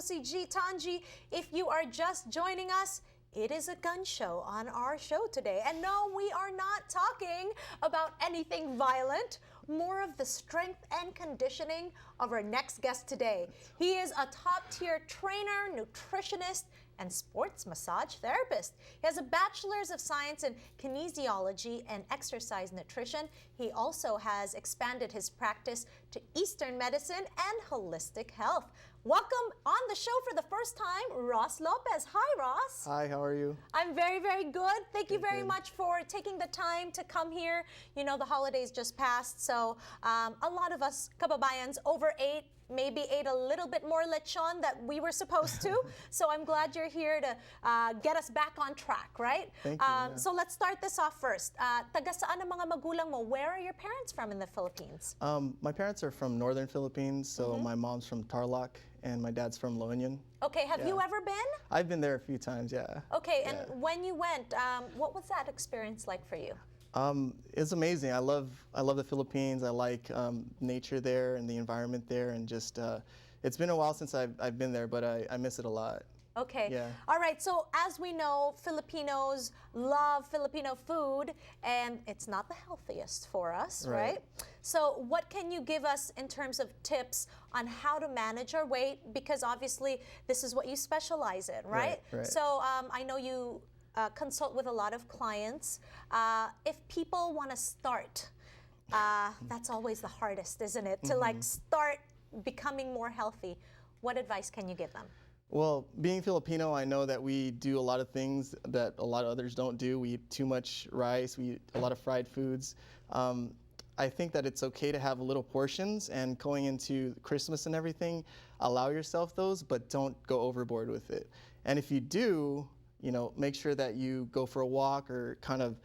si G Tanji. If you are just joining us, it is a gun show on our show today. And no, we are not talking about anything violent, more of the strength and conditioning of our next guest today. He is a top-tier trainer, nutritionist, and sports massage therapist. He has a bachelor's of science in kinesiology and exercise nutrition. He also has expanded his practice to Eastern medicine and holistic health. Welcome on the show for the first time, Ross Lopez. Hi, Ross. Hi, how are you? I'm very, very good. Thank you very much for taking the time to come here. You know, the holidays just passed, so a lot of us Kababayans overate, maybe ate a little bit more lechon that we were supposed to. So I'm glad you're here to get us back on track, right? Thank you. Yeah. So let's start this off first. Taga saan ang mga magulang mo? Where are your parents from in the Philippines? My parents are from northern Philippines, so my mom's from Tarlac and my dad's from La Union. Okay, have you ever been? I've been there a few times, yeah. Okay, and when you went, what was that experience like for you? It's amazing. I love the Philippines. I like nature there and the environment there, and just it's been a while since I've been there, but I miss it a lot. Okay. Yeah. All right. So as we know, Filipinos love Filipino food, and it's not the healthiest for us, right? So what can you give us in terms of tips on how to manage our weight? Because obviously this is what you specialize in, right? Right. So I know you consult with a lot of clients. If people want to start, that's always the hardest, isn't it? To like start becoming more healthy. What advice can you give them? Well, being Filipino, I know that we do a lot of things that a lot of others don't do. We eat too much rice, we eat a lot of fried foods. I think that it's okay to have little portions, and going into Christmas and everything, allow yourself those, but don't go overboard with it. And if you do, you know, make sure that you go for a walk or kind of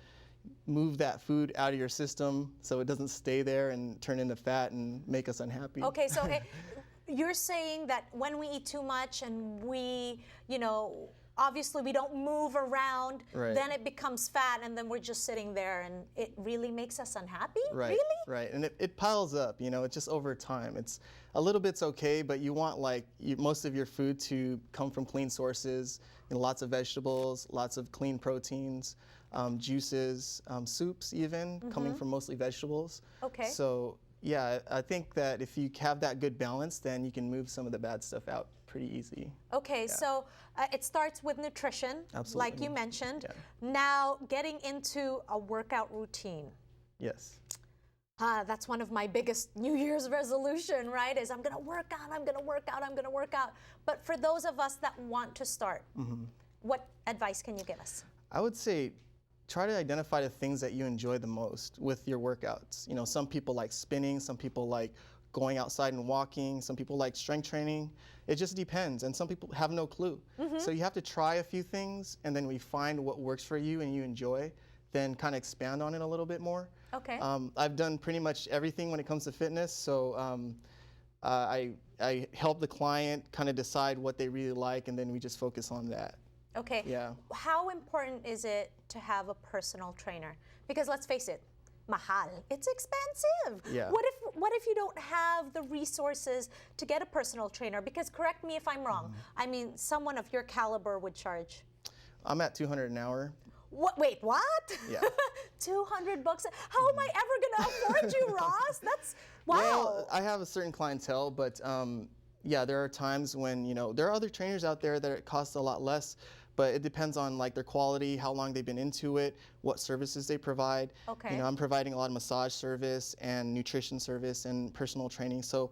move that food out of your system so it doesn't stay there and turn into fat and make us unhappy. Okay, so you're saying that when we eat too much and we, you know, obviously we don't move around, then it becomes fat, and then we're just sitting there and it really makes us unhappy? Right, really? Right, and it piles up, you know, it's just over time. It's a little bit's okay, but you want most of your food to come from clean sources, you know, lots of vegetables, lots of clean proteins, juices, soups even, coming from mostly vegetables. Okay. So yeah, I think that if you have that good balance, then you can move some of the bad stuff out pretty easy. Okay, so it starts with nutrition, like you mentioned. Yeah. Now, getting into a workout routine. Yes. That's one of my biggest New Year's resolution, right? Is I'm gonna work out, I'm gonna work out, I'm gonna work out. But for those of us that want to start, what advice can you give us? I would say try to identify the things that you enjoy the most with your workouts. You know, some people like spinning, some people like going outside and walking, some people like strength training. It just depends, and some people have no clue. So you have to try a few things, and then we find what works for you and you enjoy, then kind of expand on it a little bit more. Okay. I've done pretty much everything when it comes to fitness, so I help the client kind of decide what they really like, and then we just focus on that. Okay. Yeah. How important is it to have a personal trainer? Because let's face it, mahal. It's expensive. Yeah. What if you don't have the resources to get a personal trainer? Because correct me if I'm wrong. I mean, someone of your caliber would charge. I'm at $200 an hour. What? Wait, what? Yeah. $200. How am I ever gonna afford you, Ross? That's wow. Well, I have a certain clientele, but yeah, there are times when, you know, there are other trainers out there that it costs a lot less, but it depends on like their quality, how long they've been into it, what services they provide. Okay. You know, I'm providing a lot of massage service and nutrition service and personal training. So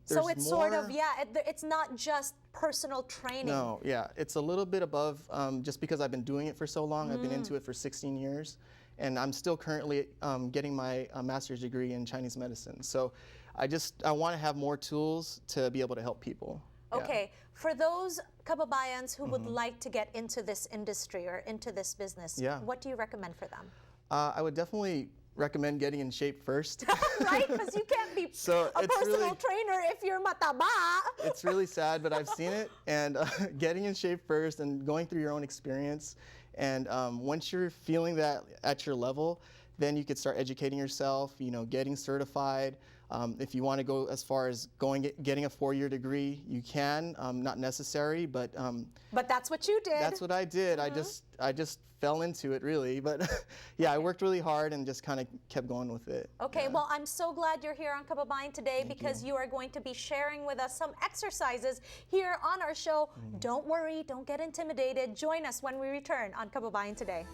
so it's sort of, it's not just personal training. No, yeah, it's a little bit above, just because I've been doing it for so long. I've been into it for 16 years, and I'm still currently getting my master's degree in Chinese medicine. So I want to have more tools to be able to help people. Okay, for those kababayans who would like to get into this industry or into this business, what do you recommend for them? I would definitely recommend getting in shape first. Right? Because you can't be a personal trainer if you're mataba. It's really sad, but I've seen it. And getting in shape first and going through your own experience. And once you're feeling that at your level, then you could start educating yourself, you know, getting certified, If you want to go as far as getting a 4-year degree, you can. Not necessary, but that's what you did. that's what I did. I just fell into it, really. But yeah, I worked really hard and just kind of kept going with it. Okay, Yeah. well, I'm so glad you're here on Kababayan today because you. you are going to be sharing with us some exercises here on our show. Don't worry, don't get intimidated. Join us when we return on Kababayan today.